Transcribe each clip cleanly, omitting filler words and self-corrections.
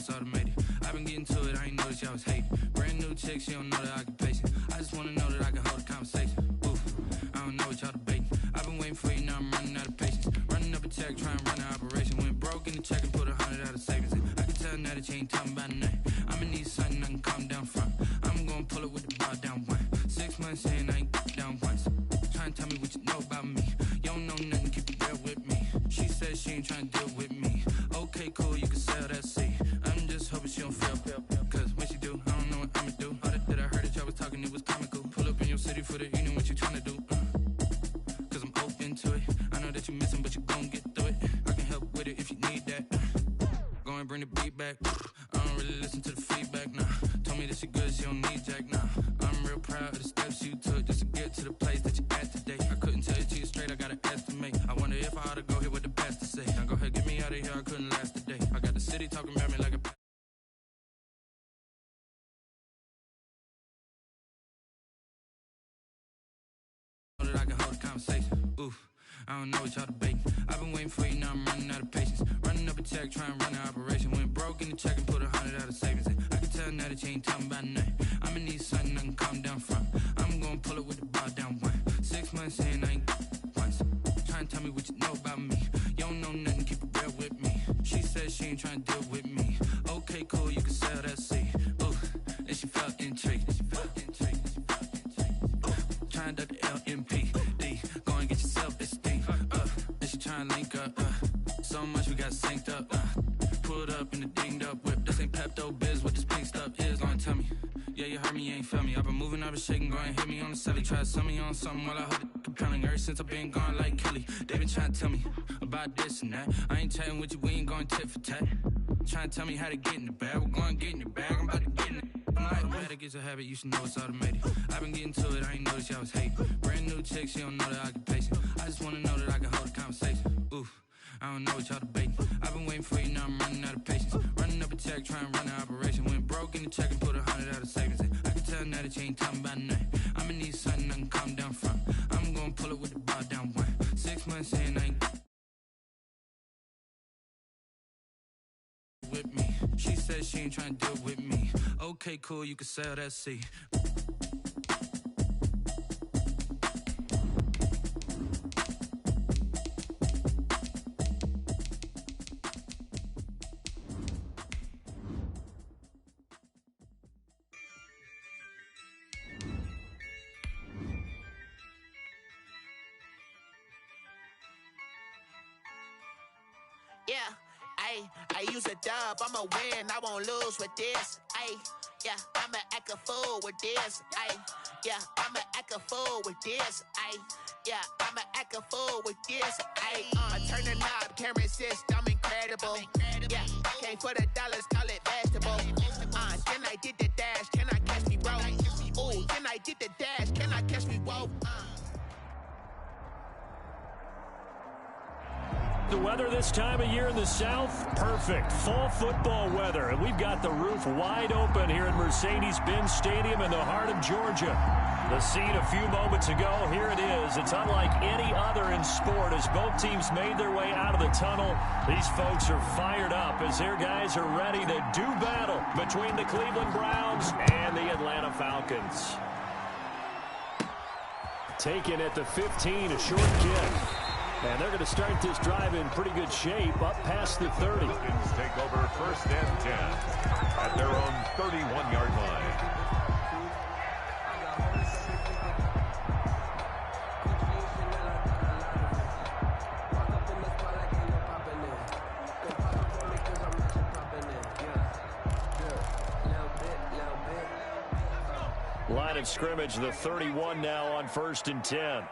it's automated. I've been getting to it, I ain't noticed y'all was hating. Brand new chick, she don't know the occupation. I just wanna know that I can hold a conversation. Oof, I don't know what y'all debating. I've been waiting for you, now I'm running out of patience. Running up a check, trying to run an operation. Went broke in the check and put 100 out of savings in. I can tell now that you ain't talking about nothing. I'ma need something I can calm down from. I'm gonna pull it with the bar down one. 6 months in, I ain't down once. Trying to tell me what you know about me. You don't know nothing, keep it real with me. She said she ain't trying to deal with me. Okay, cool, you can sell that seed. I'm just hoping she don't fail. Cause when she do, I don't know what I'ma do. All that I heard that y'all was talking, it was comical. Pull up in your city for the evening, what you trying to do? Cause I'm open to it. I know that you missing, but you gon' get through it. I can help with it if you need that. Go and bring the beat back. I don't really listen to the feedback, nah. Told me that she good, she don't need jack, nah. I'm real proud of the steps you took just to get to the place that you at today. I couldn't tell you to you straight, I gotta estimate. I wonder if I ought to go here with the best to say. Now go ahead, get me out of here, I couldn't last a day. I got the city talking about me like a that I can hold a conversation. Oof, I don't know what y'all debating. I've been waiting for you, now I'm running out of patience. Running up a check, trying to run an operation. Went broke in the check and put 100 out of savings in. I can tell now that you ain't talking about nothing. I'ma need something I can calm down from. I'm gonna pull it with the bar down one. 6 months in, I ain't once. Trying to tell me what you know about me. You don't know nothing, keep it real with me. She said she ain't trying to deal with me. Okay, cool, you can sell that seed. Ooh, and she felt intrigued. Trying to duck the LMPD. Go and get your self-esteem up. And she trying to link up. So much we got synced up. Pulled up in the dinged up whip. This ain't Pepto-Biz, what this pink stuff is. Don't tell me. Yeah, you heard me, you ain't feel me. I've been moving, I've been shaking, go and hit me on the celly. Try to sell me on something while I hold it compelling. Ever since I've been gone like Kelly, they been trying to tell me about this and that. I ain't chatting with you, we ain't going tit for tat. Trying to tell me how to get in the bag. We're going to get in the bag, I'm about to get in it. Automatic is a habit, you should know it's automated. I've been getting to it, I ain't noticed y'all was hating. Brand new chick, she don't know the occupation. I just wanna know that I can hold a conversation. Oof, I don't know what y'all debating. I've been waiting for you, now I'm running out of patience. Running up a check, trying to run an operation. Went broke in the check and put 100 out of savings in. I can tell now that you ain't talking about nothing. I'ma need something I can calm down from. I'm gonna pull it with the bar down one. 6 months in, I ain't with me. She said she ain't trying to deal with me. Okay, cool, you can sell that seed. Yeah, I use a dub, I'ma win, I won't lose with this. Yeah, I'ma act a fool with this. Yeah, I'ma act a fool with this. Yeah, I'ma act a fool with this. I turn the knob, can't resist, I'm incredible. Yeah, came for the dollars, call it vegetable. Then I did the dash, can I catch me, bro? Ooh, then I did the dash, can I catch me, whoa? The weather this time of year in the South, perfect. Fall football weather. And we've got the roof wide open here at Mercedes-Benz Stadium in the heart of Georgia. The scene a few moments ago, here it is. It's unlike any other in sport as both teams made their way out of the tunnel. These folks are fired up as their guys are ready to do battle between the Cleveland Browns and the Atlanta Falcons. Taken at the 15, a short kick. And they're going to start this drive in pretty good shape, up past the 30. Falcons take over 1st and 10 at their own 31-yard line. Line of scrimmage, the 31 now on 1st and 10.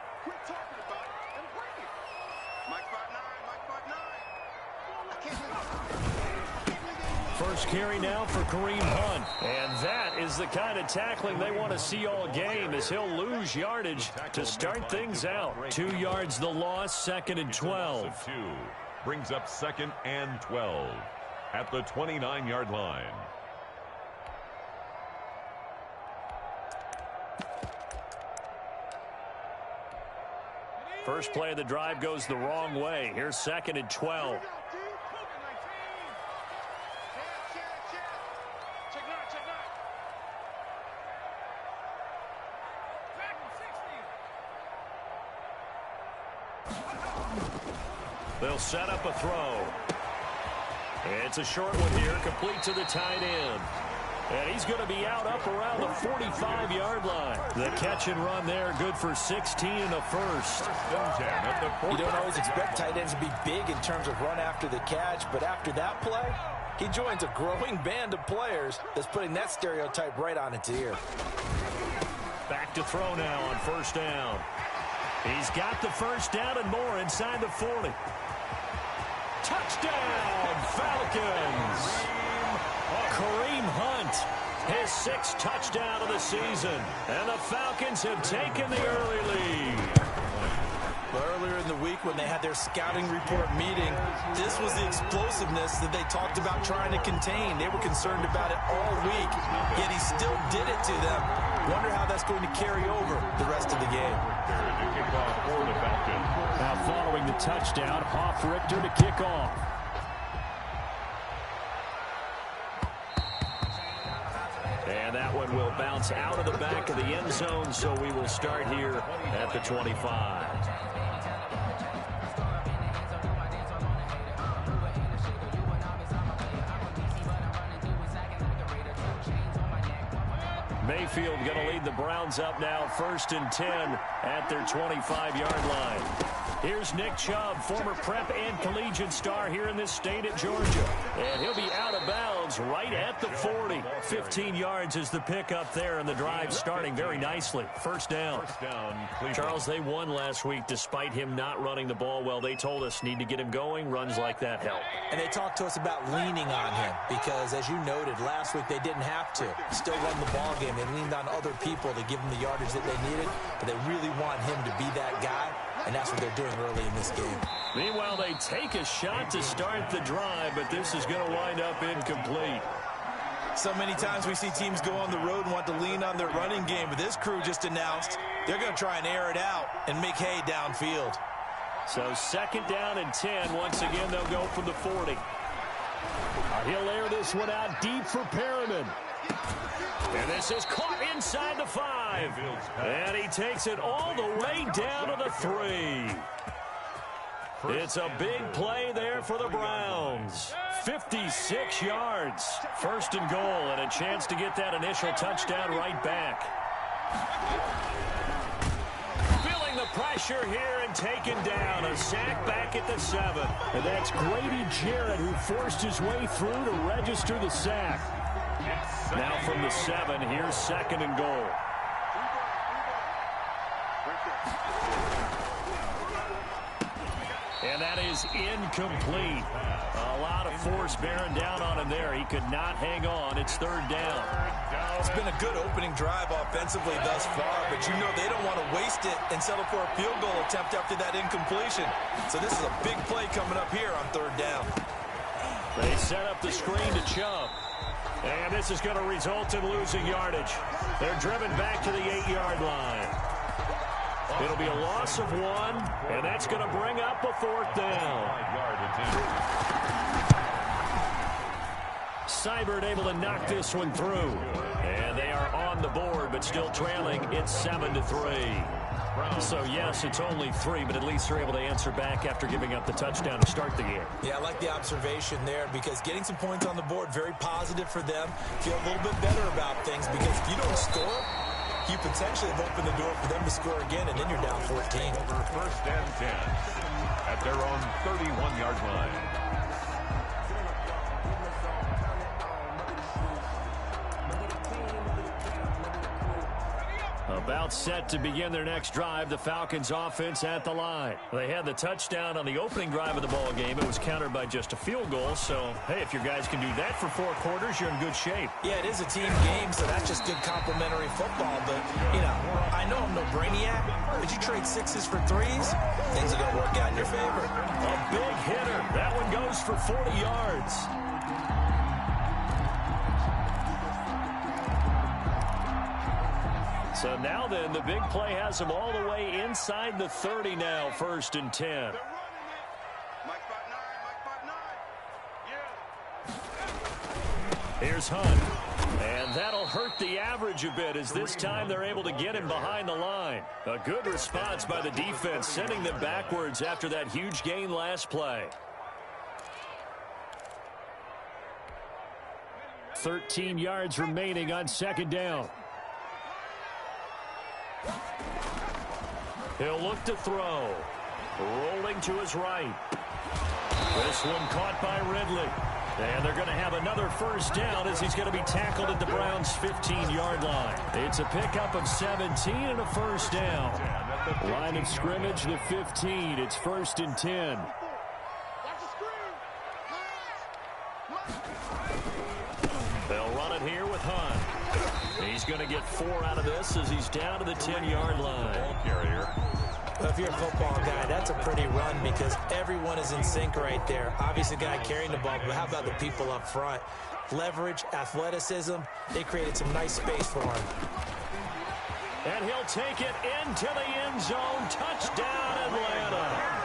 First carry now for Kareem Hunt. And that is the kind of tackling they want to see all game as he'll lose yardage to start things out. 2 yards the loss, 2nd and 12. Brings up 2nd and 12 at the 29-yard line. First play of the drive goes the wrong way. Here's 2nd and 12. They'll set up a throw. It's a short one here, complete to the tight end. And he's going to be out up around the 45-yard line. The catch and run there, good for 16 and a first. You don't always expect tight ends to be big in terms of run after the catch, but after that play, he joins a growing band of players that's putting that stereotype right on its ear. Back to throw now on first down. He's got the first down and more inside the 40. Touchdown, Falcons! Kareem Hunt, his 6th touchdown of the season. And the Falcons have taken the early lead. But earlier in the week when they had their scouting report meeting, this was the explosiveness that they talked about trying to contain. They were concerned about it all week, yet he still did it to them. Wonder how that's going to carry over the rest of the game. Now following the touchdown, Richter to kick off. And that one will bounce out of the back of the end zone, so we will start here at the 25. Mayfield going to lead the Browns up now, 1st and 10 at their 25-yard line. Here's Nick Chubb, former prep and collegiate star here in this state at Georgia. And he'll be out of bounds right at the 40. 15 yards is the pickup there, and the drive starting very nicely. First down. Charles, they won last week despite him not running the ball well. They told us need to get him going. Runs like that help. And they talked to us about leaning on him because, as you noted, last week they didn't have to. Still won the ball game. They leaned on other people to give them the yardage that they needed, but they really want him to be that guy, and that's what they're doing early in this game. Meanwhile, they take a shot to start the drive, but this is going to wind up incomplete. So many times we see teams go on the road and want to lean on their running game, but this crew just announced they're going to try and air it out and make hay downfield. So 2nd down and 10. Once again, they'll go from the 40. He'll air this one out deep for Perriman. And this is caught inside the 5. And he takes it all the way down to the 3. It's a big play there for the Browns. 56 yards. 1st and goal, and a chance to get that initial touchdown right back. Feeling the pressure here and taken down. A sack back at the 7. And that's Grady Jarrett who forced his way through to register the sack. Now from the 7, here's 2nd and goal. And that is incomplete. A lot of force bearing down on him there. He could not hang on. It's 3rd down. It's been a good opening drive offensively thus far, but you know they don't want to waste it and settle for a field goal attempt after that incompletion. So this is a big play coming up here on 3rd down. They set up the screen to Chubb. And this is going to result in losing yardage. They're driven back to the 8-yard line. It'll be a loss of 1, and that's going to bring up a 4th down. Seibert able to knock this one through. And they are on the board, but still trailing. It's 7-3. So, yes, it's only 3, but at least they're able to answer back after giving up the touchdown to start the game. Yeah, I like the observation there because getting some points on the board, very positive for them. Feel a little bit better about things because if you don't score, you potentially have opened the door for them to score again, and then you're down 14. Over 1st and 10 at their own 31-yard line. About set to begin their next drive, the Falcons offense at the line. They had the touchdown on the opening drive of the ball game. It was countered by just a field goal. So, hey, if your guys can do that for 4 quarters, you're in good shape. Yeah, it is a team game, so that's just good complimentary football. But, you know, I know I'm no brainiac, but you trade 6s for 3s, things are going to work out in your favor. A big hitter. That one goes for 40 yards. So now then, the big play has him all the way inside the 30 now, 1st and 10. Here's Hunt. And that'll hurt the average a bit as this time they're able to get him behind the line. A good response by the defense, sending them backwards after that huge gain last play. 13 yards remaining on second down. He'll look to throw. Rolling to his right. This one caught by Ridley. And they're going to have another first down as he's going to be tackled at the Browns' 15-yard line. It's a pickup of 17 and a first down. Line of scrimmage, the 15. It's 1st and 10. They'll run it here with Hunt. He's going to get 4 out of this as he's down to the 10-yard line. Ball carrier. Well, if you're a football guy, that's a pretty run because everyone is in sync right there. Obviously, the guy carrying the ball, but how about the people up front? Leverage, athleticism, they created some nice space for him. And he'll take it into the end zone. Touchdown, Atlanta.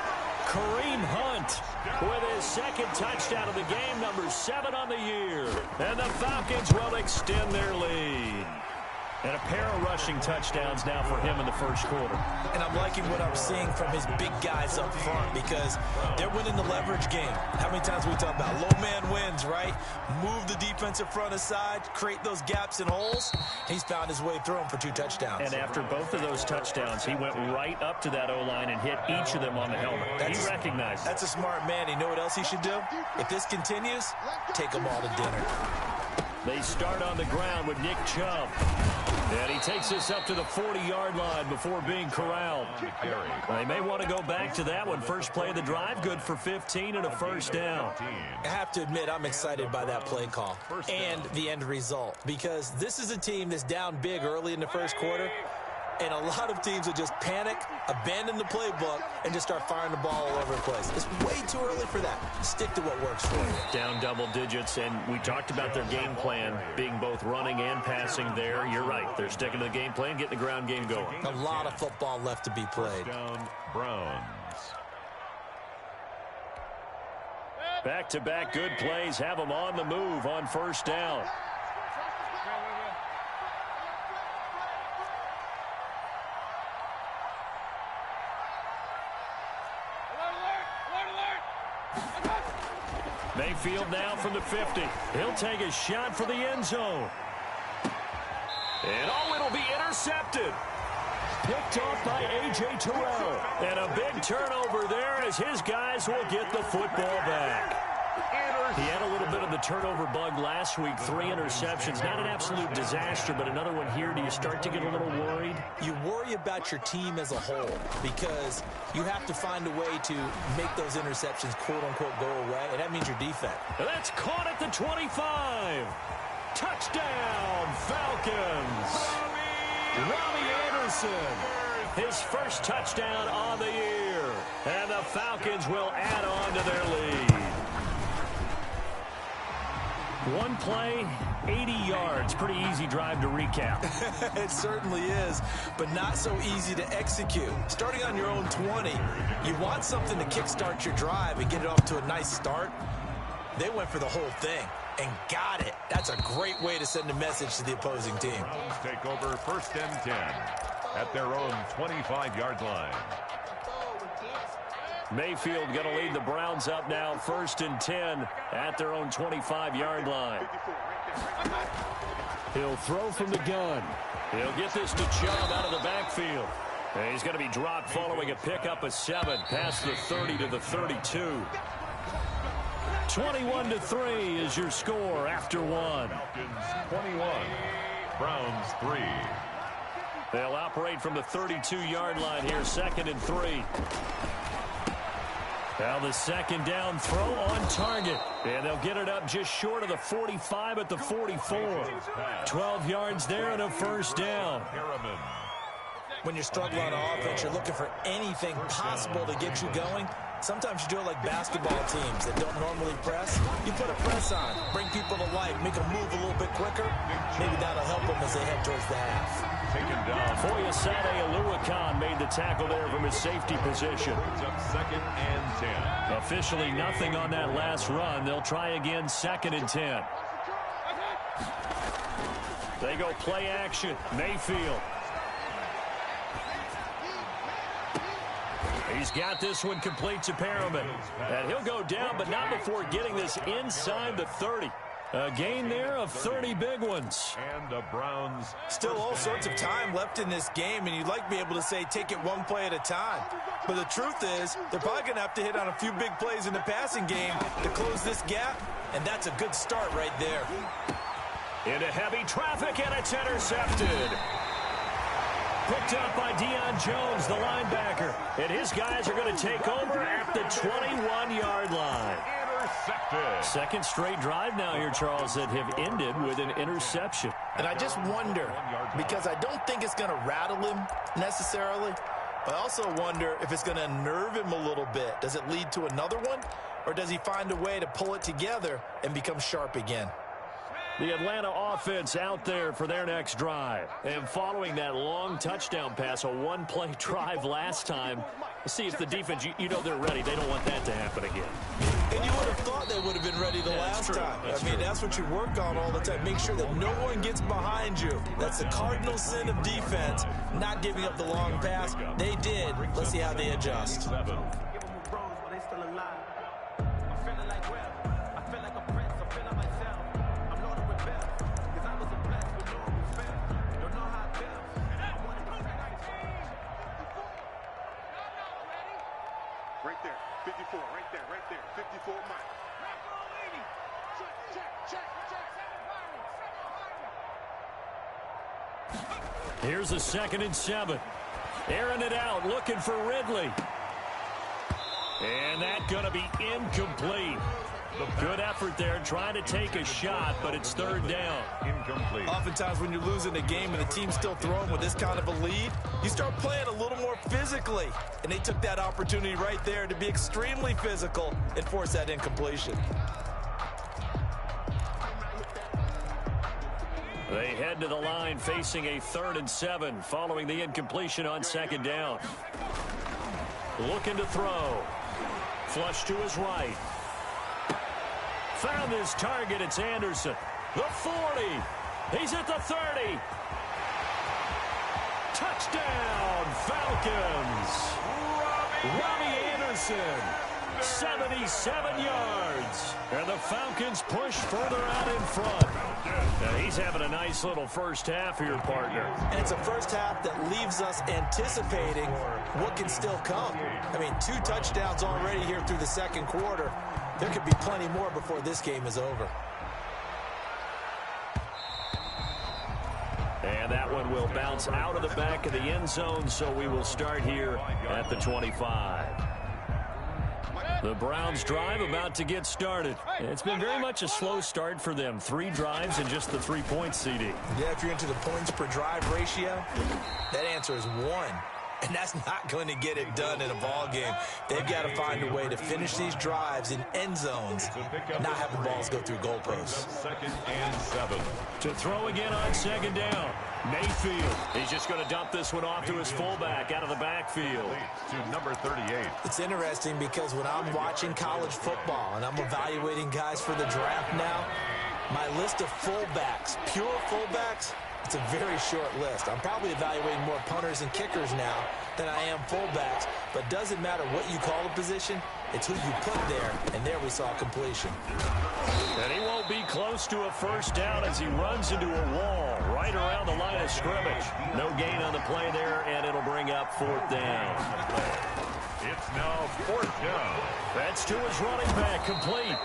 Kareem Hunt with his second touchdown of the game, number 7 on the year. And the Falcons will extend their lead. And a pair of rushing touchdowns now for him in the first quarter. And I'm liking what I'm seeing from his big guys up front because they're winning the leverage game. How many times we talk about low man wins, right? Move the defensive front aside, create those gaps and holes. He's found his way through them for 2 touchdowns. And after both of those touchdowns, he went right up to that O-line and hit each of them on the helmet. He recognized it. That's a smart man. You know what else he should do? If this continues, take them all to dinner. They start on the ground with Nick Chubb. And he takes this up to the 40-yard line before being corralled. They may want to go back to that one. First play of the drive, good for 15 and a first down. I have to admit, I'm excited by that play call and the end result because this is a team that's down big early in the first quarter. And a lot of teams will just panic, abandon the playbook, and just start firing the ball all over the place. It's way too early for that. Stick to what works for you. Down double digits, and we talked about their game plan being both running and passing there. You're right. They're sticking to the game plan, getting the ground game going. A lot of football left to be played. Down, Browns. Back-to-back good plays have them on the move on first down. Mayfield now from the 50. He'll take a shot for the end zone. And it'll be intercepted. Picked off by A.J. Terrell. And a big turnover there as his guys will get the football back. He had a little bit of the turnover bug last week. 3 interceptions. Not an absolute disaster, but another one here. Do you start to get a little worried? You worry about your team as a whole because you have to find a way to make those interceptions, quote-unquote, go away, and that means your defense. And that's caught at the 25. Touchdown, Falcons. Robbie Anderson, his first touchdown on the year. And the Falcons will add on to their lead. One play, 80 yards. Pretty easy drive to recap. It certainly is, but not so easy to execute. Starting on your own 20, you want something to kickstart your drive and get it off to a nice start. They went for the whole thing and got it. That's a great way to send a message to the opposing team. Take over 1st and 10 at their own 25-yard line. Mayfield going to lead the Browns up now, 1st and 10 at their own 25-yard line. He'll throw from the gun. He'll get this to Chubb out of the backfield. And he's going to be dropped following a pickup of 7 past the 30 to the 32. 21-3 is your score after 1. Falcons 21, Browns 3. They'll operate from the 32-yard line here, 2nd and 3. Now the second down throw on target. And they'll get it up just short of the 45 at the 44. 12 yards there and a first down. When you're struggling on offense, you're looking for anything possible to get you going. Sometimes you do it like basketball teams that don't normally press. You put a press on, bring people to life, make them move a little bit quicker. Maybe that'll help them as they head towards the half. Taken down. Foyesade Aluakan made the tackle there from his safety position. It's up 2nd and 10. Officially nothing on that last run. They'll try again, 2nd and 10. They go play action. Mayfield. He's got this one complete to Perriman. And he'll go down, but not before getting this inside the 30. A gain there of 30 big ones. And the Browns. Still all sorts of time left in this game, and you'd like to be able to say take it one play at a time. But the truth is, they're probably going to have to hit on a few big plays in the passing game to close this gap, and that's a good start right there. Into heavy traffic, and it's intercepted. Picked up by Deion Jones, the linebacker. And his guys are going to take over at the 21-yard line. Intercepted. Second straight drive now here, Charles, that have ended with an interception. And I just wonder, because I don't think it's going to rattle him necessarily, but I also wonder if it's going to unnerve him a little bit. Does it lead to another one, or does he find a way to pull it together and become sharp again? The Atlanta offense out there for their next drive. And following that long touchdown pass, a one-play drive last time, see if the defense, you know they're ready. They don't want that to happen again. And you would have thought they would have been ready the last time. I mean, that's what you work on all the time. Make sure that no one gets behind you. That's the cardinal sin of defense, not giving up the long pass. They did. Let's see how they adjust. Right there, 54, right there, 54 Mike. Here's a 2nd and 7. Airing it out, looking for Ridley. And that's going to be incomplete. Good effort there, trying to take a shot, but it's 3rd down. Incomplete. Oftentimes when you're losing a game and the team's still throwing with this kind of a lead, you start playing a little more physically. And they took that opportunity right there to be extremely physical and force that incompletion. They head to the line facing a 3rd and 7 following the incompletion on 2nd down. Looking to throw. Flush to his right. Found his target. It's Anderson. The 40. He's at the 30. Touchdown, Falcons. Robbie Anderson. 77 yards. And the Falcons push further out in front. Now he's having a nice little first half here, partner. And it's a first half that leaves us anticipating what can still come. I mean, 2 touchdowns already here through the 2nd quarter. There could be plenty more before this game is over. And that one will bounce out of the back of the end zone, so we will start here at the 25. The Browns drive about to get started. It's been very much a slow start for them. 3 drives and just the 3 points, CD. Yeah, if you're into the points per drive ratio, that answer is 1. And that's not going to get it done in a ball game. They've got to find a way to finish these drives in end zones, not having balls go through goalposts. 2nd and 7. To throw again on 2nd down. Mayfield. He's just going to dump this one off to his fullback out of the backfield. To number 38. It's interesting because when I'm watching college football and I'm evaluating guys for the draft now, my list of fullbacks, pure fullbacks, it's a very short list. I'm probably evaluating more punters and kickers now than I am fullbacks, but doesn't matter what you call a position, it's who you put there, and there we saw completion. And he won't be close to a first down as he runs into a wall right around the line of scrimmage. No gain on the play there, and it'll bring up 4th down. It's now 4th down. That's to his running back, complete.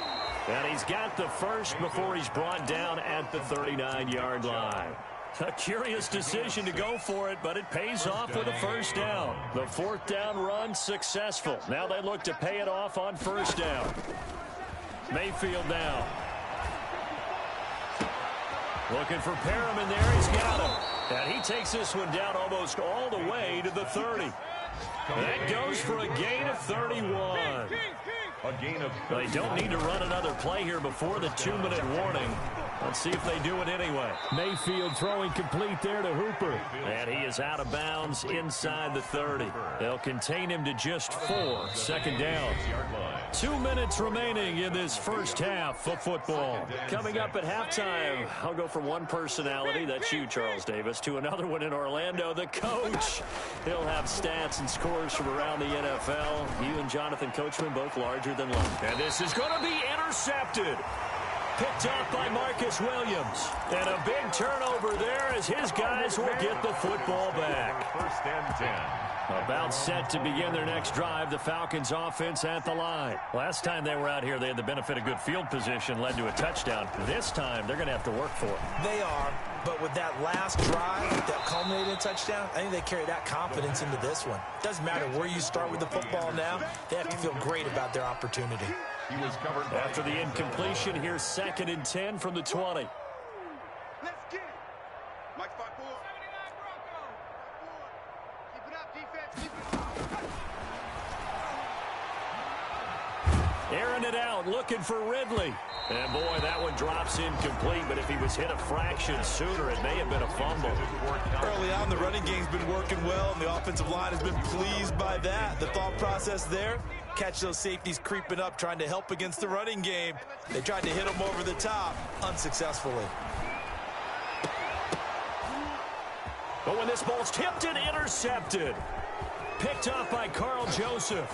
And he's got the first before he's brought down at the 39-yard line. A curious decision to go for it, but it pays off with a first down. The 4th down run successful. Now they look to pay it off on 1st down. Mayfield now. Looking for Perriman there. He's got him. And he takes this one down almost all the way to the 30. That goes for a gain of 31. A gain of 31. They don't need to run another play here before the 2-minute warning. Let's see if they do it anyway. Mayfield throwing complete there to Hooper. And he is out of bounds inside the 30. They'll contain him to just 4. Second down. 2 minutes remaining in this first half of football. Coming up at halftime, I'll go from one personality, that's you, Charles Davis, to another one in Orlando, the coach. He'll have stats and scores from around the NFL. You and Jonathan Coachman both larger than life. And this is going to be intercepted. Picked off by Marcus Williams. And a big turnover there as his guys will get the football back. First and 10. About set to begin their next drive, the Falcons offense at the line. Last time they were out here, they had the benefit of good field position, led to a touchdown. This time, they're going to have to work for it. They are, but with that last drive that culminated in a touchdown, I think they carry that confidence into this one. Doesn't matter where you start with the football now, they have to feel great about their opportunity. He was covered after the incompletion. Here's 2nd and 10 from the 20. Let's get it. Mike 5-4. 79 Bronco. Keep it up, defense. Keep it up. Airing it out, looking for Ridley. And boy, that one drops incomplete, but if he was hit a fraction sooner, it may have been a fumble. Early on, the running game's been working well, and the offensive line has been pleased by that. The thought process there, catch those safeties creeping up, trying to help against the running game. They tried to hit them over the top, unsuccessfully. But when this ball's tipped and intercepted, picked off by Carl Joseph.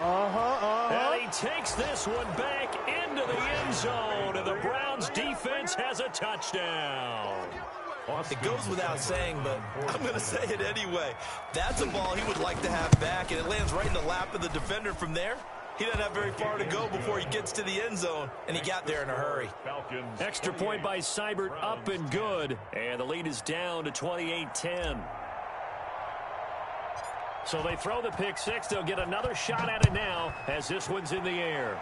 And he takes this one back into the end zone, and the Browns defense has a touchdown. It goes without saying, but I'm going to say it anyway. That's a ball he would like to have back, and it lands right in the lap of the defender. From there, he doesn't have very far to go before he gets to the end zone, and he got there in a hurry. Extra point by Seibert, up and good, and the lead is down to 28-10. So they throw the pick six. They'll get another shot at it now as this one's in the air.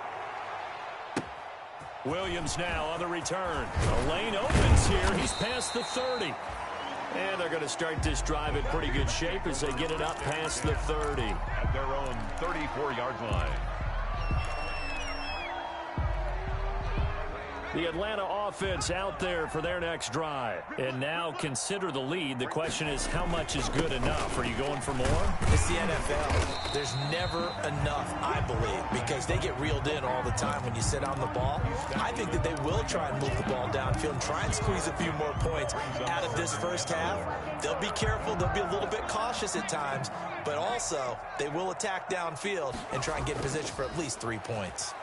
Williams now on the return. The lane opens here. He's past the 30. And they're going to start this drive in pretty good shape as they get it up past the 30. At their own 34-yard line. The Atlanta offense out there for their next drive. And now consider the lead. The question is, how much is good enough? Are you going for more? It's the NFL. There's never enough, I believe, because they get reeled in all the time when you sit on the ball. I think that they will try and move the ball downfield and try and squeeze a few more points out of this first half. They'll be careful. They'll be a little bit cautious at times, but also they will attack downfield and try and get in position for at least 3 points.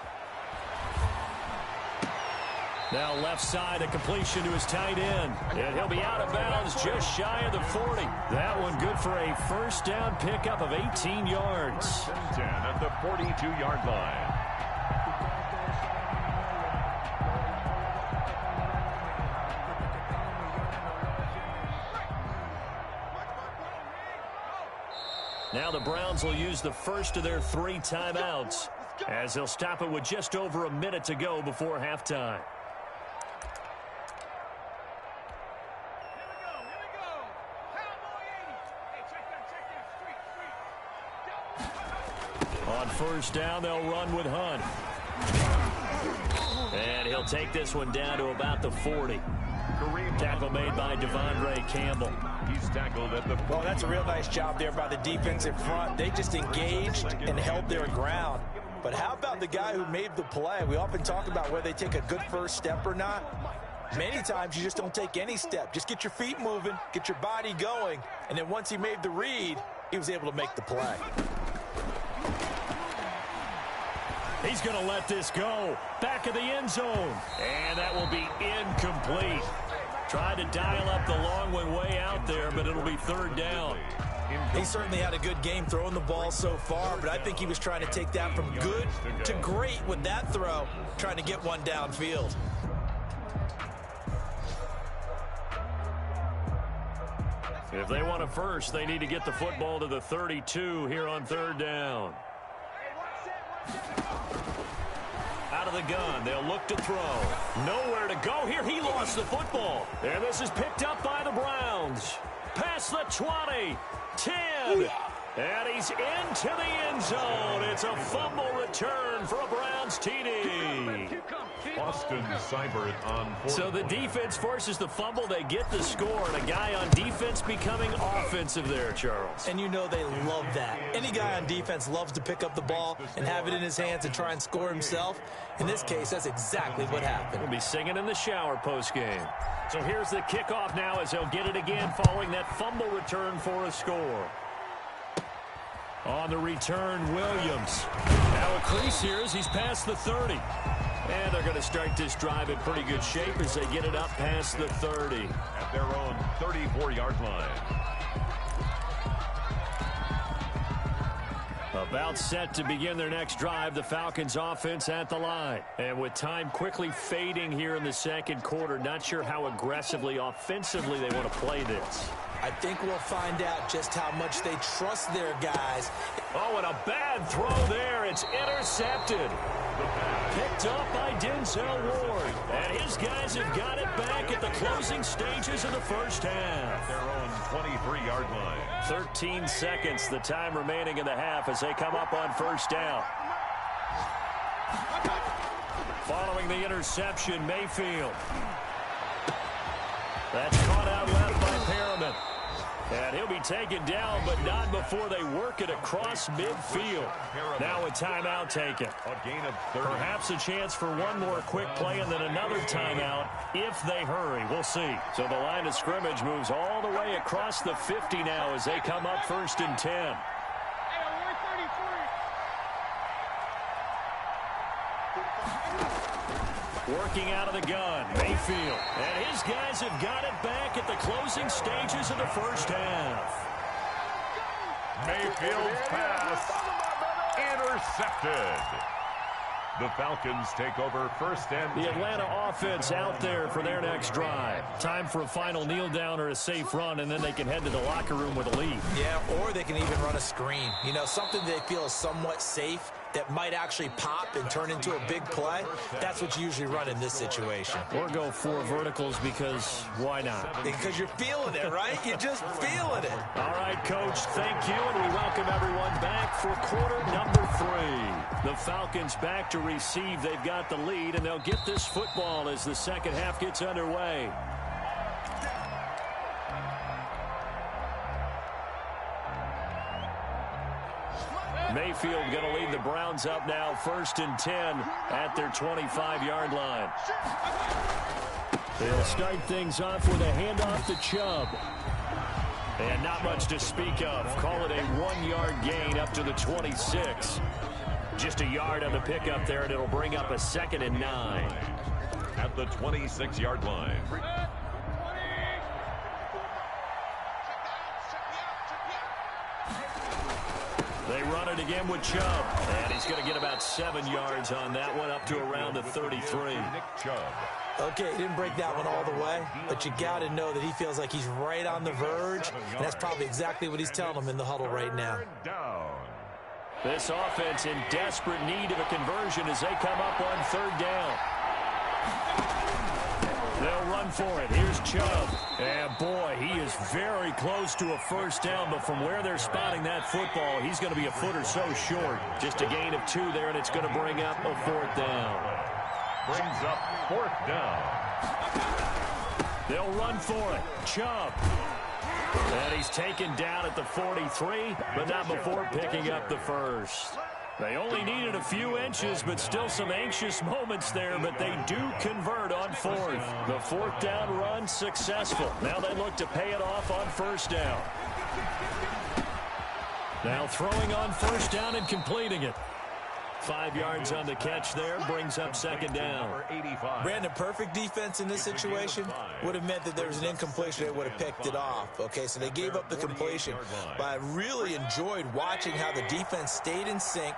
Now left side, a completion to his tight end. And he'll be out of bounds just shy of the 40. That one good for a first down pickup of 18 yards. 10 at the 42-yard line. Now the Browns will use the first of their 3 timeouts as they'll stop it with just over a minute to go before halftime. On first down, they'll run with Hunt. And he'll take this one down to about the 40. Tackle made by Devondre Campbell. He's tackled at the 40. Well, that's a real nice job there by the defensive front. They just engaged and held their ground. But how about the guy who made the play? We often talk about whether they take a good first step or not. Many times you just don't take any step. Just get your feet moving, get your body going, and then once he made the read, he was able to make the play. He's going to let this go. Back of the end zone. And that will be incomplete. Tried to dial up the long one way out there, but it'll be third down. He certainly had a good game throwing the ball so far, but I think he was trying to take that from good to great with that throw, trying to get one downfield. If they want a first, they need to get the football to the 32 here on third down. Out of the gun, they'll look to throw. Nowhere to go here. He lost the football. And this is picked up by the Browns. Past the 20, 10, And he's into the end zone. It's a fumble return for a Browns TD. Austin Seibert on fourth. So the defense forces the fumble. They get the score, and a guy on defense becoming offensive there, Charles. And you know they love that. Any guy on defense loves to pick up the ball and have it in his hands and try and score himself. In this case, that's exactly what happened. We'll be singing in the shower postgame. So here's the kickoff now as they'll get it again following that fumble return for a score. On the return, Williams. Now a crease here as he's past the 30. And they're going to start this drive in pretty good shape as they get it up past the 30. At their own 34-yard line. About set to begin their next drive, the Falcons offense at the line. And with time quickly fading here in the second quarter, not sure how aggressively, offensively they want to play this. I think we'll find out just how much they trust their guys. Oh, and a bad throw there. It's intercepted. Picked up by Denzel Ward. And his guys have got it back at the closing stages of the first half. Their own 23-yard line. 13 seconds, the time remaining in the half as they come up on first down. Following the interception, Mayfield. That's caught out left by Perriman. And he'll be taken down, but not before they work it across midfield. Now a timeout taken. A gain of 30. Perhaps a chance for one more quick play and then another timeout if they hurry. We'll see. So the line of scrimmage moves all the way across the 50 now as they come up first and 10. Working out of the gun, Mayfield. And his guys have got it back at the closing stages of the first half. Mayfield's pass intercepted. The Falcons take over first and 10. The Atlanta offense out there for their next drive. Time for a final kneel down or a safe run, and then they can head to the locker room with a lead. Yeah, or they can even run a screen. You know, something they feel is somewhat safe that might actually pop and turn into a big play. That's what you usually run in this situation. Or go 4 verticals because why not? Because you're feeling it, right? You're just feeling it. All right, Coach, thank you, and we welcome everyone back for quarter number 3. The Falcons back to receive. They've got the lead, and they'll get this football as the second half gets underway. Mayfield going to lead the Browns up now, first and 10 at their 25-yard line. They'll start things off with a handoff to Chubb. And not much to speak of. Call it a 1-yard gain up to the 26. Just a yard on the pickup there, and it'll bring up a 2nd and 9. At the 26-yard line. They run it again with Chubb. And he's going to get about 7 yards on that one, up to around the 33. Nick Chubb. Okay, he didn't break that one all the way, but you got to know that he feels like he's right on the verge, and that's probably exactly what he's telling them in the huddle right now. This offense in desperate need of a conversion as they come up on 3rd down. They'll run for it. Here's Chubb. And, boy, he is very close to a first down, but from where they're spotting that football, he's going to be a foot or so short. Just a gain of 2 there, and it's going to bring up a 4th down. Brings up 4th down. They'll run for it. Chubb. And he's taken down at the 43, but not before picking up the first. They only needed a few inches, but still some anxious moments there, but they do convert on 4th. The 4th down run successful. Now they look to pay it off on 1st down. Now throwing on 1st down and completing it. 5 yards on the catch there, brings up 2nd down. Brandon, perfect defense in this situation would have meant that there was an incompletion. They would have picked it off. Okay, so they gave up the completion. But I really enjoyed watching how the defense stayed in sync,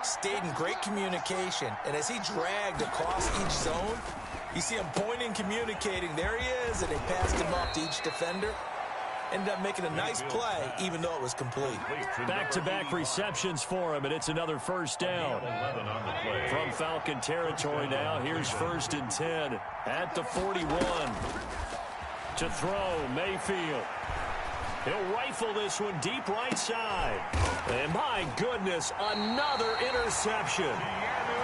stayed in great communication. And as he dragged across each zone, you see him pointing, communicating. There he is, and they passed him off to each defender. Ended up making a nice play, even though it was complete. Back-to-back receptions for him, and it's another 1st down. From Falcon territory now, here's 1st and 10 at the 41. To throw, Mayfield. He'll rifle this one deep right side. And my goodness, another interception.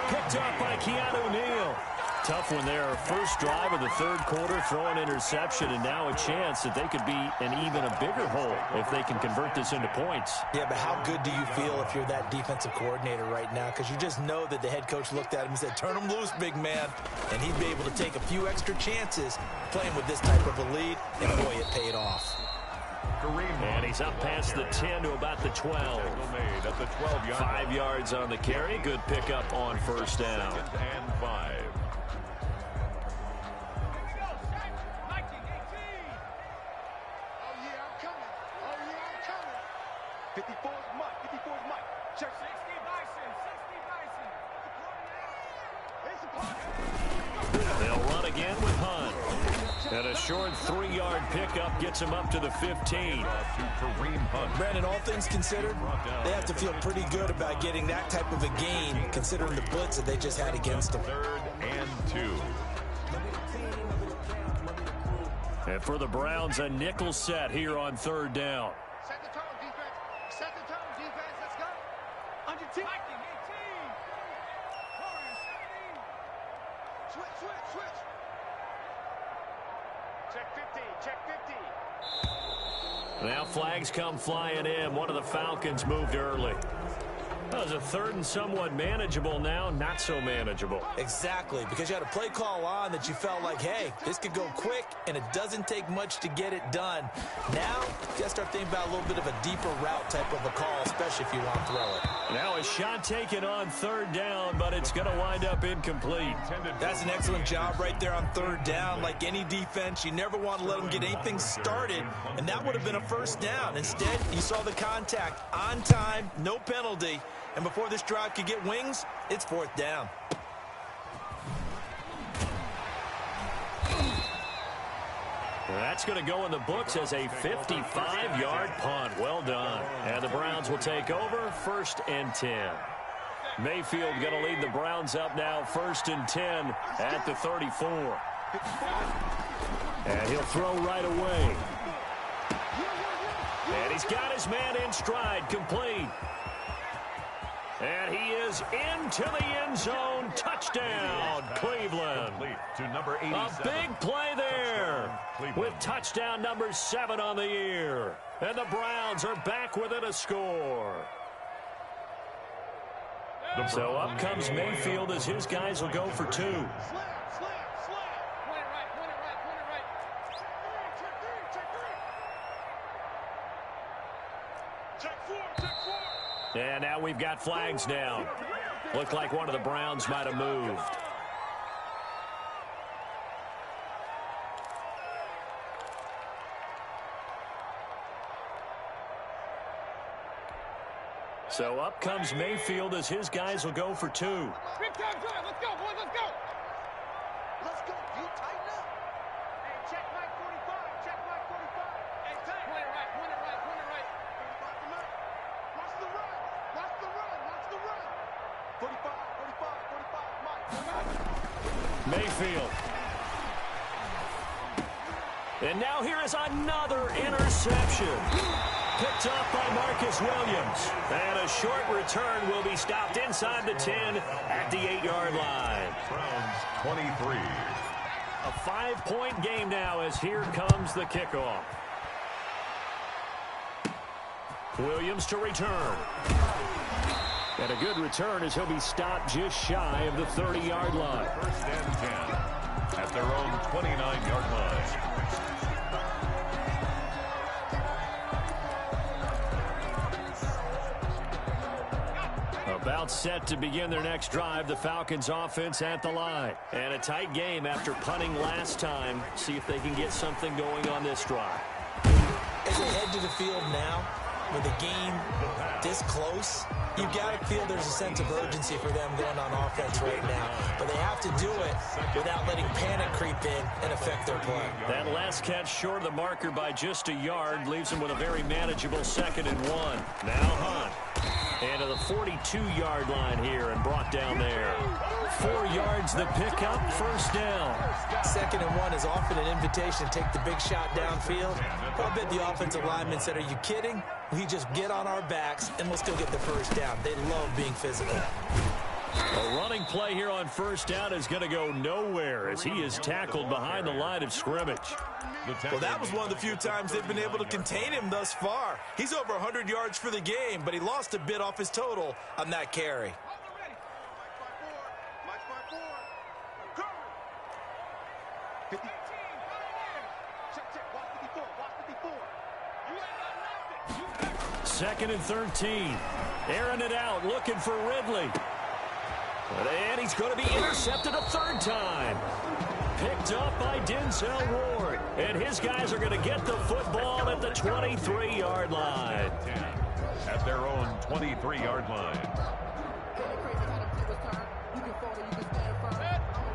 Picked up by Keanu Neal. Tough one there. First drive of the third quarter, throw an interception, and now a chance that they could be in even a bigger hole if they can convert this into points. Yeah, but how good do you feel if you're that defensive coordinator right now? Because you just know that the head coach looked at him and said, turn him loose, big man. And he'd be able to take a few extra chances playing with this type of a lead, and boy, it paid off. And he's up past the 10 to about the 12. 5 yards on the carry. Good pickup on first down. And 5. They'll run again with Hunt. And a short 3-yard pickup gets him up to the 15. Brandon, all things considered, they have to feel pretty good about getting that type of a gain, considering the blitz that they just had against them. 3rd and 2. And for the Browns, a nickel set here on 3rd down. Set the tone, defense. Set the tone, defense. Let's go. Under 10. 18. Switch. Check 15. Check 15. Now flags come flying in. One of the Falcons moved early. That was a 3rd and somewhat manageable now, not so manageable. Exactly, because you had a play call on that you felt like, hey, this could go quick, and it doesn't take much to get it done. Now, you got to start thinking about a little bit of a deeper route type of a call, especially if you want to throw it. Now a shot taken on 3rd down, but it's going to wind up incomplete. That's an excellent job right there on 3rd down. Like any defense, you never want to let them get anything started, and that would have been a first down. Instead, you saw the contact on time, no penalty. And before this drive could get wings, it's 4th down. That's going to go in the books as a 55-yard punt. Well done. And the Browns will take over 1st and 10. Mayfield going to lead the Browns up now 1st and 10 at the 34. And he'll throw right away. And he's got his man in stride, complete. And he is into the end zone. Touchdown, Cleveland. To number 87. A big play there with touchdown number 7 on the year. And the Browns are back within a score. So up comes Mayfield as his guys will go for 2. Point it right. Check 4. And now we've got flags down. Looked like one of the Browns might have moved. So up comes Mayfield as his guys will go for 2. Big time drive. Let's go, boys. Let's go. Let's go. You tighten up. Hey, check Mike 45. Check Mike 45. Hey, tight. Point it right. 45 Mike. Mayfield. And now here is another interception. Picked up by Marcus Williams. And a short return will be stopped inside the 10 at the 8-yard line. Browns 23. A 5-point game now as here comes the kickoff. Williams to return. And a good return as he'll be stopped just shy of the 30-yard line. 1st and 10 at their own 29-yard line. About set to begin their next drive, the Falcons offense at the line. And a tight game after punting last time. See if they can get something going on this drive. As they head to the field now, with the game this close, you've got to feel there's a sense of urgency for them going on offense right now. But they have to do it without letting panic creep in and affect their play. That last catch short of the marker by just a yard leaves them with a very manageable 2nd and 1. Now Hunt. And to the 42-yard line here and brought down there. 4 yards the pickup, first down. 2nd and 1 is often an invitation to take the big shot downfield. But I bet the offensive linemen said, are you kidding? We just get on our backs and let's go get the first down. They love being physical. A running play here on first down is going to go nowhere as he is tackled behind the line of scrimmage. Well, that was one of the few times they've been able to contain him thus far. He's over 100 yards for the game, but he lost a bit off his total on that carry. Second and 13. Airing it out, looking for Ridley. And he's going to be intercepted a third time. Picked up by Denzel Ward. And his guys are going to get the football at the 23-yard line. At their own 23-yard line.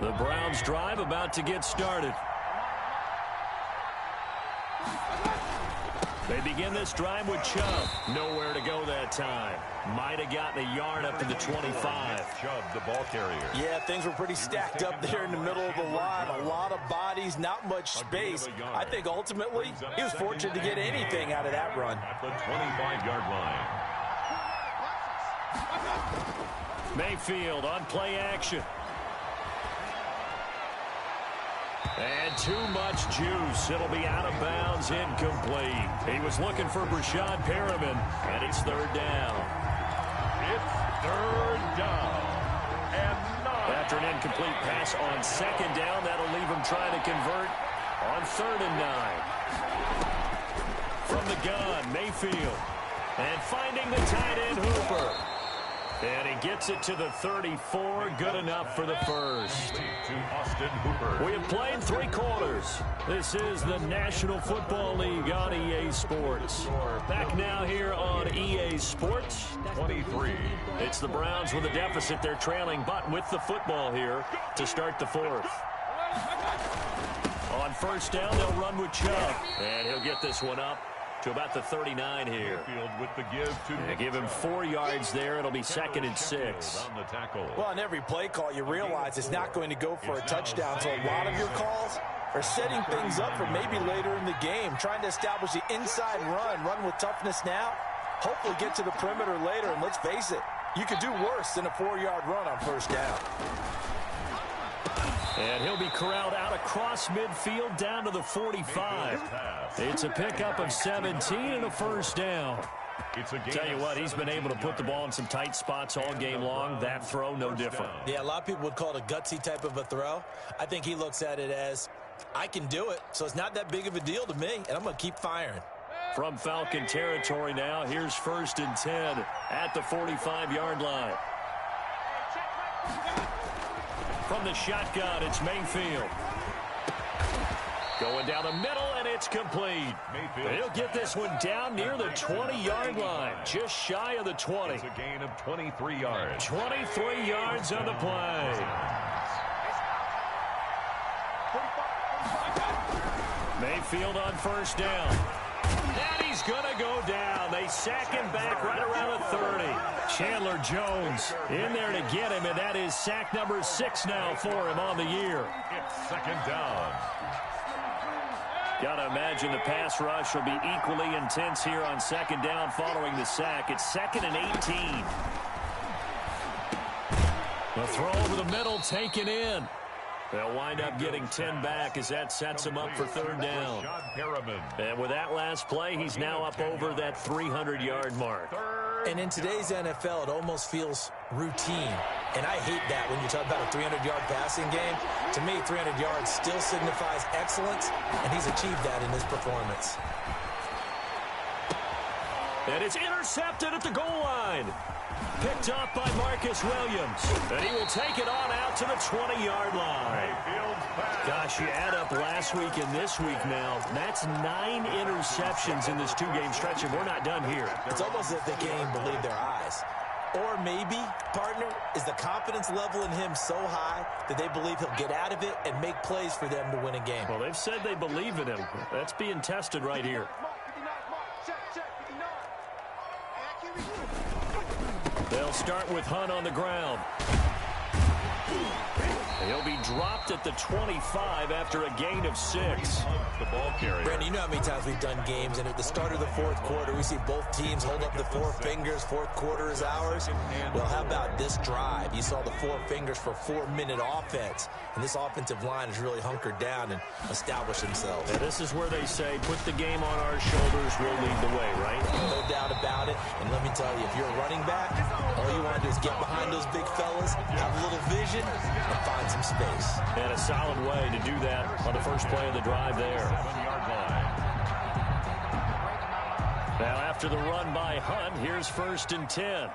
The Browns drive about to get started. They begin this drive with Chubb. Nowhere to go that time. Might have gotten a yard up to the 25. Chubb, the ball carrier. Yeah, things were pretty stacked up there in the middle of the line. A lot of bodies, not much space. I think ultimately he was fortunate to get anything out of that run. At the 25-yard line. Mayfield on play action. And too much juice. It'll be out of bounds, incomplete. He was looking for Brashad Perriman, and it's third down. It's third down. And 9. After an incomplete pass on second down, that'll leave him trying to convert on 3rd and 9. From the gun, Mayfield. And finding the tight end, Hooper. And he gets it to the 34. Good enough for the first. To Austin Hooper. We have played 3 quarters. This is the National Football League on EA Sports. Back now here on EA Sports. 23. It's the Browns with a deficit. They're trailing, but with the football here to start the 4th. On first down, they'll run with Chubb. And he'll get this one up to about the 39 here. Field with the give him 4 yards there. It'll be 2nd and 6. On the tackle. Well, on every play call, you realize it's not going to go for a touchdown. So a lot of your calls are setting things up for maybe later in the game, trying to establish the inside run with toughness now, hopefully get to the perimeter later. And let's face it, you could do worse than a 4-yard run on first down. And he'll be corralled out across midfield down to the 45. It's a pickup of 17 and a first down. Tell you what, he's been able to put the ball in some tight spots all game long. That throw, no different. Yeah, a lot of people would call it a gutsy type of a throw. I think he looks at it as, I can do it, so it's not that big of a deal to me, and I'm going to keep firing. From Falcon territory now, here's 1st and 10 at the 45-yard line. From the shotgun, it's Mayfield. Going down the middle, and it's complete. He'll get this one down near the 20-yard line, just shy of the 20. It's a gain of 23 yards. 23 yards on the play. Mayfield on first down. And he's going to go down. They sack him back right around the 30. Chandler Jones in there to get him, and that is sack number 6 now for him on the year. It's 2nd down. Got to imagine the pass rush will be equally intense here on 2nd down following the sack. It's 2nd and 18. The throw over the middle taken in. They'll wind up getting 10 back as that sets him up for 3rd down. And with that last play, he's now up over that 300-yard mark. And in today's NFL, it almost feels routine. And I hate that when you talk about a 300-yard passing game. To me, 300 yards still signifies excellence, and he's achieved that in his performance. And it's intercepted at the goal line. Picked up by Marcus Williams. And he will take it on out to the 20-yard line. Gosh, you add up last week and this week now. That's 9 interceptions in this 2-game stretch, and we're not done here. It's almost as if they can't even believe their eyes. Or maybe, partner, is the confidence level in him so high that they believe he'll get out of it and make plays for them to win a game. Well, they've said they believe in him. That's being tested right here. They'll start with Hunt on the ground. He'll be dropped at the 25 after a gain of 6. The ball carrier. Brandon, you know how many times we've done games, and at the start of the fourth quarter, we see both teams hold up the 4 fingers. Fourth quarter is ours. Well, how about this drive? You saw the 4 fingers for 4-minute offense, and this offensive line has really hunkered down and established themselves. Yeah, this is where they say, put the game on our shoulders, we'll lead the way, right? No doubt about it. And let me tell you, if you're a running back, all you want to do is get behind those big fellas, have a little vision, and find some space. And a solid way to do that on the first play of the drive there. 7-yard line. Now after the run by Hunt, here's 1st and 10.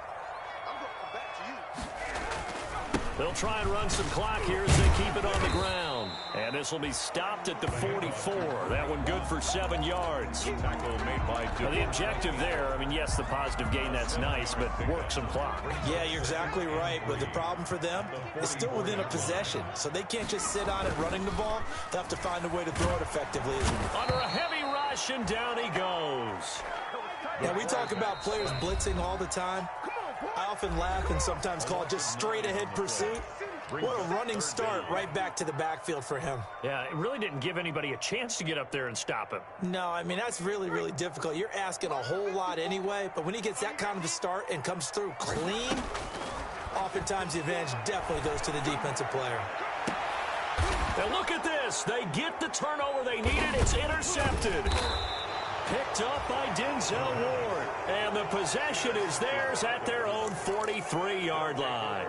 They'll try and run some clock here as they keep it on the ground. And this will be stopped at the 44. That one good for 7 yards. Tackle made by Now the objective there, I mean, yes, the positive gain, that's nice, but work some clock. Yeah, you're exactly right. But the problem for them is still within a possession. So they can't just sit on it running the ball. They'll have to find a way to throw it effectively. Under a heavy rush, and down he goes. Now, we talk about players blitzing all the time. I often laugh and sometimes call it just straight-ahead pursuit. What a running start right back to the backfield for him. Yeah, it really didn't give anybody a chance to get up there and stop him. No, I mean, that's really, really difficult. You're asking a whole lot anyway, but when he gets that kind of a start and comes through clean, oftentimes the advantage definitely goes to the defensive player. Now look at this. They get the turnover they needed. It's intercepted. Picked up by Denzel Ward. And the possession is theirs at their own 43-yard line.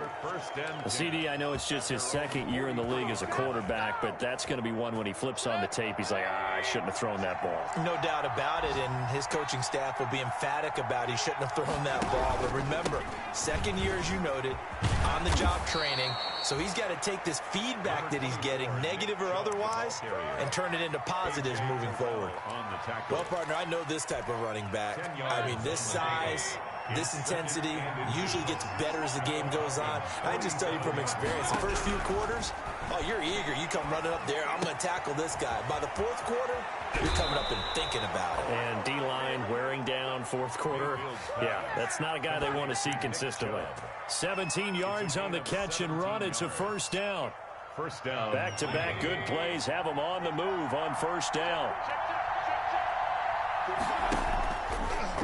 CD, I know it's just his 2nd year in the league as a quarterback, but that's going to be one when he flips on the tape. He's like, I shouldn't have thrown that ball. No doubt about it, and his coaching staff will be emphatic about he shouldn't have thrown that ball. But remember, 2nd year, as you noted, on-the-job training. So he's got to take this feedback that he's getting, negative or otherwise, and turn it into positives moving forward. Well, partner, I know this type of running back. I mean, this size, this intensity usually gets better as the game goes on. I just tell you from experience, the first few quarters, oh, you're eager. You come running up there, I'm going to tackle this guy. By the 4th quarter, you're coming up and thinking about it. And D-line wearing down 4th quarter. Yeah, that's not a guy they want to see consistently. 17 yards on the catch and run. It's a 1st down. First down. Back-to-back good plays have them on the move on 1st down.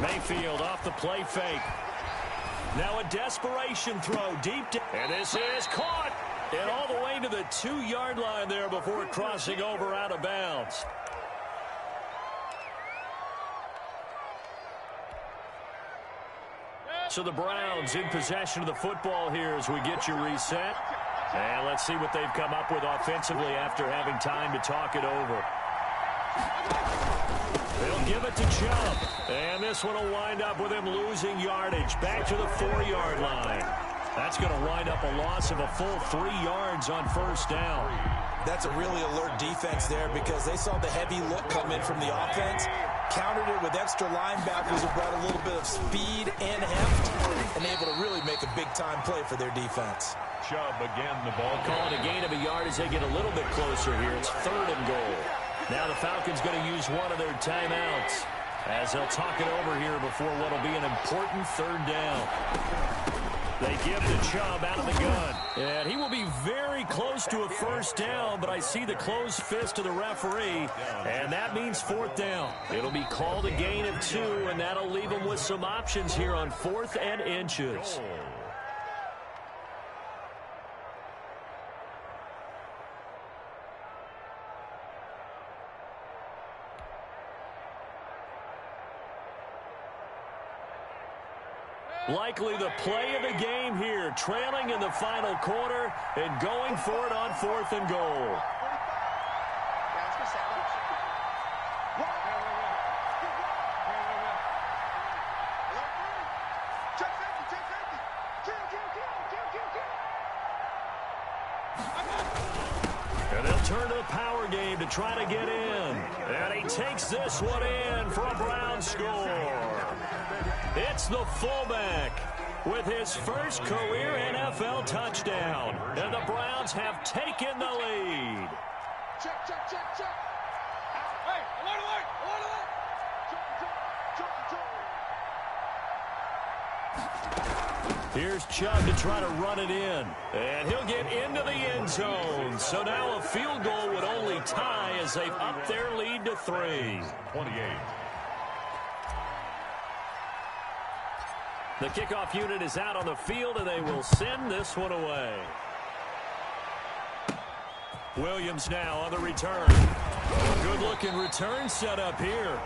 Mayfield off the play fake. Now a desperation throw deep down. And this is caught. And all the way to the 2-yard line there before crossing over out of bounds. So the Browns in possession of the football here as we get you reset. And let's see what they've come up with offensively after having time to talk it over. They'll give it to Chubb. And this one will wind up with him losing yardage. Back to the 4-yard line. That's going to wind up a loss of a full 3 yards on 1st down. That's a really alert defense there because they saw the heavy look come in from the offense, countered it with extra linebackers who brought a little bit of speed and heft, and able to really make a big-time play for their defense. Chubb again, the ball. Call it a gain of a yard as they get a little bit closer here. It's 3rd and goal. Now the Falcons going to use one of their timeouts as they'll talk it over here before what will be an important 3rd down. They give to Chubb out of the gun. And he will be very close to a 1st down, but I see the closed fist of the referee, and that means 4th down. It'll be called a gain of 2, and that'll leave them with some options here on 4th and inches. Likely the play of the game here, trailing in the final quarter and going for it on 4th and goal. And they'll turn to the power game to try to get in. And he takes this one in for a Brown score. It's the fullback with his first career NFL touchdown. And the Browns have taken the lead. Check, check, check, check. Hey, alert, alert, alert, alert. Check, check, check, check. Here's Chubb to try to run it in. And he'll get into the end zone. So now a field goal would only tie as they've upped their lead to 3. 28. The kickoff unit is out on the field, and they will send this one away. Williams now on the return. Good-looking return set up here.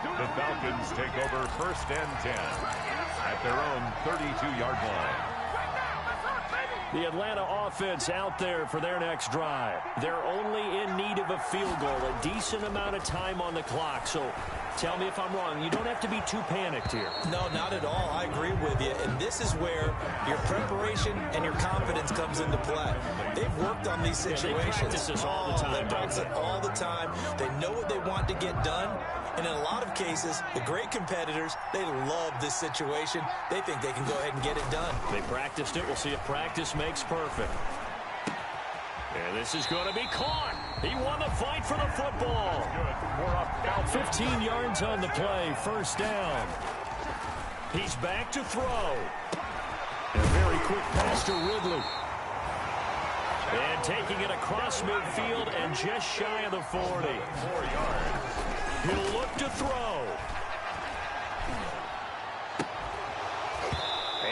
The Falcons take over 1st and 10 at their own 32-yard line. The Atlanta offense out there for their next drive. They're only in need of a field goal, a decent amount of time on the clock. So tell me if I'm wrong. You don't have to be too panicked here. No, not at all. I agree with you. And this is where your preparation and your confidence comes into play. They've worked on these situations. They practice this all the time. They practice it all the time. They know what they want to get done. And in a lot of cases, the great competitors, they love this situation. They think they can go ahead and get it done. They practiced it. We'll see if practice makes perfect. And this is going to be caught. He won the fight for the football. 15 yards on the play. 1st down. He's back to throw. A very quick pass to Ridley. And taking it across midfield and just shy of the 40. 4 yards. He'll look to throw.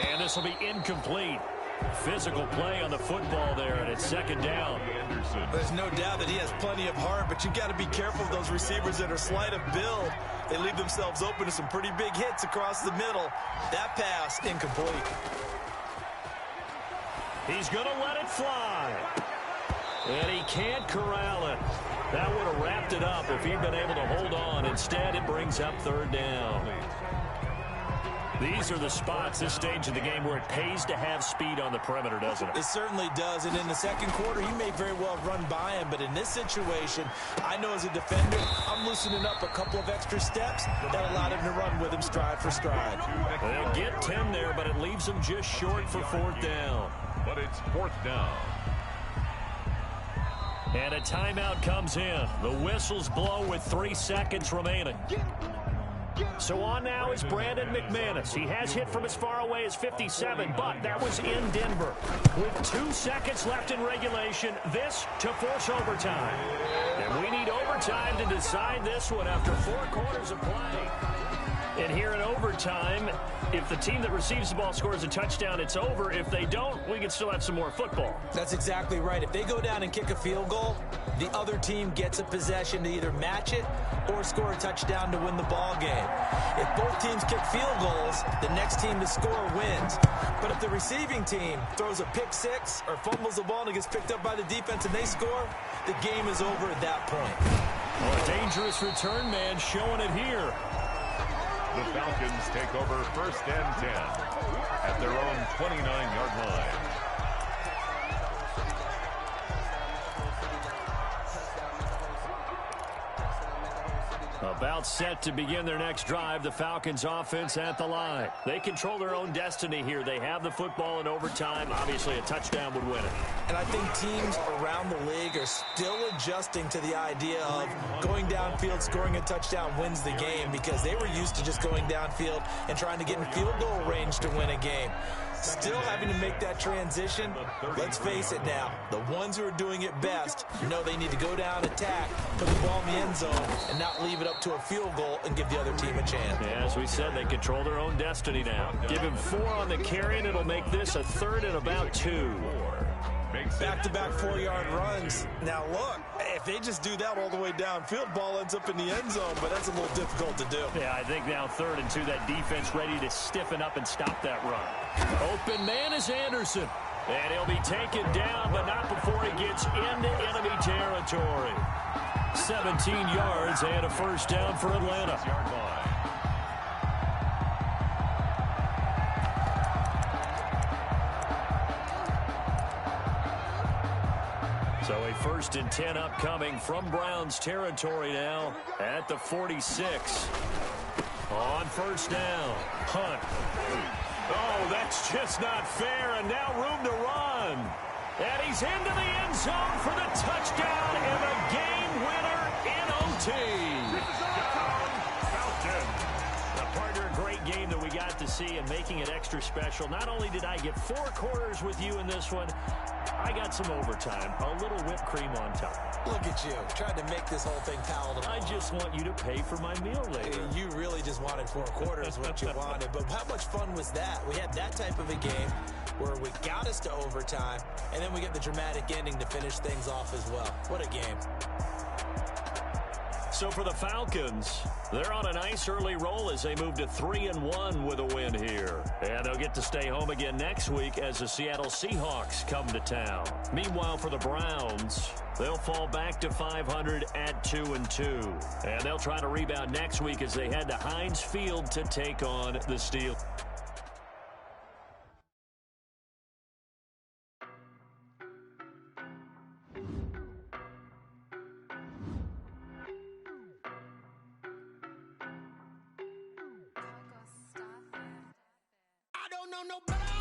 And this will be incomplete. Physical play on the football there, and it's 2nd down. There's no doubt that he has plenty of heart, but you got to be careful of those receivers that are slight of build. They leave themselves open to some pretty big hits across the middle. That pass, incomplete. He's going to let it fly. And he can't corral it. That would have wrapped it up if he'd been able to hold on. Instead, it brings up 3rd down. These are the spots, this stage of the game, where it pays to have speed on the perimeter, doesn't it? It certainly does. And in the 2nd quarter, he may very well have run by him. But in this situation, I know as a defender, I'm loosening up a couple of extra steps that allowed him to run with him stride for stride. They'll get 10 there, but it leaves them just short for 4th down. But it's 4th down. And a timeout comes in. The whistles blow with 3 seconds remaining. So on now is Brandon McManus. He has hit from as far away as 57, but that was in Denver. With 2 seconds left in regulation, this to force overtime. And we need overtime to decide this one after 4 quarters of play. And here in overtime, if the team that receives the ball scores a touchdown, it's over. If they don't, we can still have some more football. That's exactly right. If they go down and kick a field goal, the other team gets a possession to either match it or score a touchdown to win the ball game. If both teams kick field goals, the next team to score wins. But if the receiving team throws a pick 6 or fumbles the ball and it gets picked up by the defense and they score, the game is over at that point. Oh, a dangerous return man showing it here. The Falcons take over 1st and 10 at their own 29-yard line. About set to begin their next drive, the Falcons offense at the line. They control their own destiny here. They have the football in overtime. Obviously, a touchdown would win it. And I think teams around the league are still adjusting to the idea of going downfield, scoring a touchdown wins the game, because they were used to just going downfield and trying to get in field goal range to win a game. Still having to make that transition. Let's face it now, the ones who are doing it best know they need to go down, attack, put the ball in the end zone, and not leave it up to a field goal and give the other team a chance. Yeah, as we said, they control their own destiny now. Give him 4 on the carry, and it'll make this a 3rd and about 2. Back-to-back 4-yard runs. Now, look, if they just do that all the way downfield, ball ends up in the end zone, but that's a little difficult to do. Yeah, I think now 3rd and 2, that defense ready to stiffen up and stop that run. Open man is Anderson. And he'll be taken down, but not before he gets into enemy territory. 17 yards and a 1st down for Atlanta. So a 1st and 10 upcoming from Browns territory now at the 46. On 1st down, Hunt. Oh, that's just not fair, and now room to run. And he's into the end zone for the touchdown and the game winner in OT. A partner, a great game that we got to see and making it extra special. Not only did I get 4 quarters with you in this one, I got some overtime, a little whipped cream on top. Look at you, trying to make this whole thing palatable. I just want you to pay for my meal later. You really just wanted 4 quarters, what you wanted. But how much fun was that? We had that type of a game where we got us to overtime, and then we get the dramatic ending to finish things off as well. What a game. So for the Falcons, they're on a nice early roll as they move to 3-1 with a win here. And they'll get to stay home again next week as the Seattle Seahawks come to town. Meanwhile, for the Browns, they'll fall back to 500 at 2-2. And they'll try to rebound next week as they head to Heinz Field to take on the Steelers. I don't know nobody.